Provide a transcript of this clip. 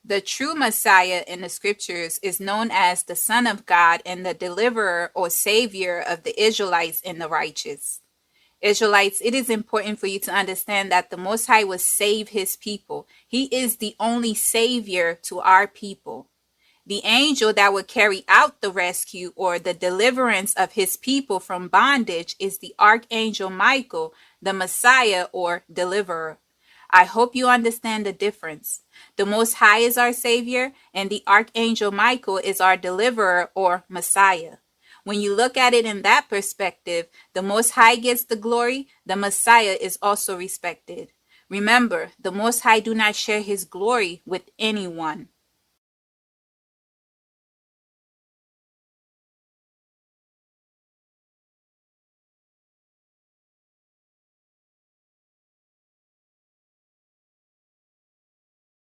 The true Messiah in the scriptures is known as the Son of God and the deliverer or savior of the Israelites and the righteous. Israelites, it is important for you to understand that the Most High will save his people. He is the only savior to our people. The angel that would carry out the rescue or the deliverance of his people from bondage is the Archangel Michael, the Messiah or deliverer. I hope you understand the difference. The Most High is our Savior, and the Archangel Michael is our deliverer or Messiah. When you look at it in that perspective, the Most High gets the glory, the Messiah is also respected. Remember, the Most High do not share his glory with anyone.